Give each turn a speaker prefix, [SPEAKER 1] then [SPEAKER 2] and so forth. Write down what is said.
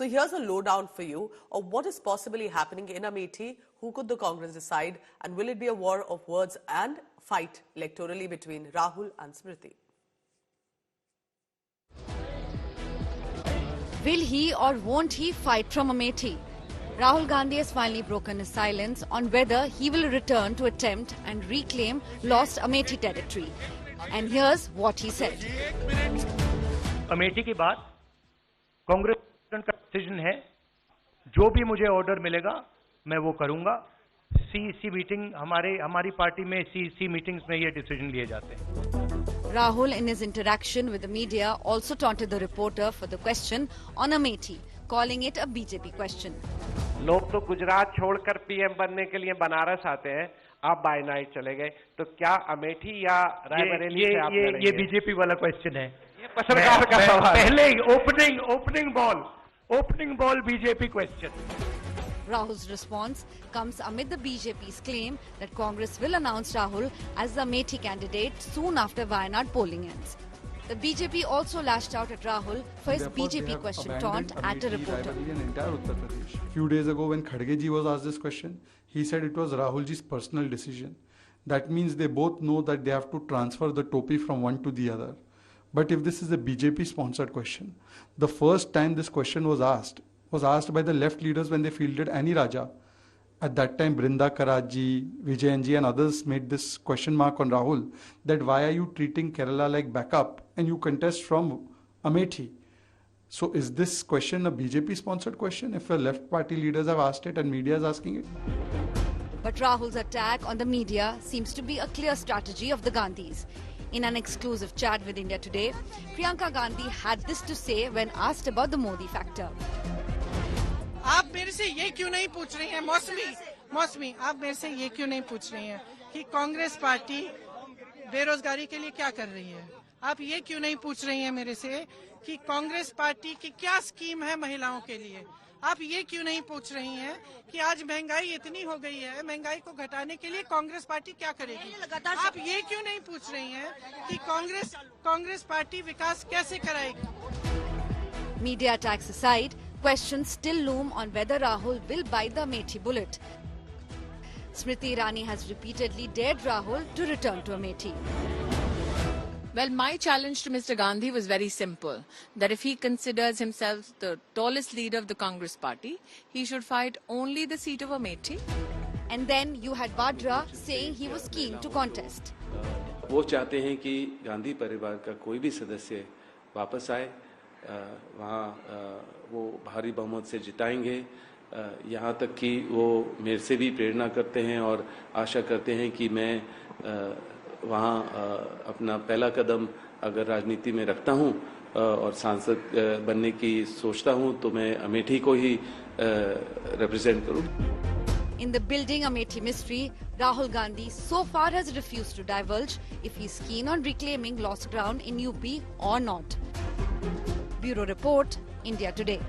[SPEAKER 1] So here's a lowdown for you of what is possibly happening in Amethi. Who could the Congress decide, and will it be a war of words and fight electorally between Rahul and Smriti?
[SPEAKER 2] Will he or won't he fight from Amethi? Rahul Gandhi has finally broken his silence on whether he will return to attempt and reclaim lost Amethi territory. And here's what he said.
[SPEAKER 3] Amethi की बात कांग्रेस का decision है. जो भी मुझे order मिलेगा मैं वो करूंगा. सीईसी मीटिंग हमारी पार्टी में सीईसी मीटिंग्स में ये डिसीजन लिए जाते हैं.
[SPEAKER 2] Rahul, in his interaction with the media, also taunted the reporter for the question on Amethi, calling it a BJP question.
[SPEAKER 4] लोग तो गुजरात छोड़कर पीएम बनने के लिए बनारस आते हैं. आप बाय नाइट चले गए, तो क्या अमेठी या रायबरेली से आप लड़ेंगे?
[SPEAKER 3] ये बीजेपी वाला क्वेश्चन है.
[SPEAKER 4] ये पत्रकार का सवाल.
[SPEAKER 3] पहले opening ball BJP question.
[SPEAKER 2] Rahul's response comes amid the BJP's claim that Congress will announce Rahul as the Amethi candidate soon after Wayanad polling ends. The BJP also lashed out at Rahul for his BJP question taunt at a reporter.
[SPEAKER 5] Few days ago when Khadge ji was asked this question, he said it was Rahul ji's personal decision. That means they both know that they have to transfer the topi from one to the other. But if this is a BJP sponsored question, the first time this question was asked by the left leaders when they fielded Annie Raja. At that time, Brinda Karaji, Vijayanji and others made this question mark on Rahul that why are you treating Kerala like backup and you contest from Amethi? So is this question a BJP sponsored question if the left party leaders have asked it and media is asking it?
[SPEAKER 2] But Rahul's attack on the media seems to be a clear strategy of the Gandhis. In an exclusive chat with India Today, Priyanka Gandhi had this to say when asked about the Modi factor.
[SPEAKER 6] आप मेरे से ये क्यों नहीं पूछ रही हैं मौसमी आप मेरे से ये क्यों नहीं पूछ रही हैं कि कांग्रेस पार्टी बेरोजगारी के लिए क्या कर रही है? आप ये क्यों नहीं पूछ रही हैं मेरे से कि कांग्रेस पार्टी की क्या स्कीम है महिलाओं के लिए? आप ये क्यों नहीं पूछ रही हैं कि आज महंगाई इतनी हो गई है, महंगाई को घटाने के लिए कांग्रेस पार्टी क्या करेगी? आप ये क्यों नहीं पूछ रही हैं कि कांग्रेस पार्टी विकास कैसे कराएगी?
[SPEAKER 2] Media attacks aside, questions still loom on whether Rahul will bite the Amethi bullet. Smriti Irani has repeatedly dared Rahul to return to Amethi.
[SPEAKER 7] Well, my challenge to Mr. Gandhi was very simple, that if he considers himself the tallest leader of the Congress party, he should fight only the seat of Amethi.
[SPEAKER 2] And then you had Vadra saying he was keen to contest.
[SPEAKER 8] वो चाहते हैं कि गांधी परिवार का कोई भी सदस्य वापस आए, वहाँ वो भारी बहुमत से जिताएंगे. यहाँ तक कि वो मेरे से भी प्रेरणा करते हैं और आशा करते हैं कि मैं वहाँ अपना पहला कदम अगर राजनीति में रखता हूँ और सांसद बनने की सोचता हूँ तो मैं अमेठी को ही रिप्रेजेंट करूँ.
[SPEAKER 2] In the building Amethi mystery, Rahul Gandhi so far has refused to divulge if he's keen on reclaiming lost ground in UP or not. Bureau Report, India Today.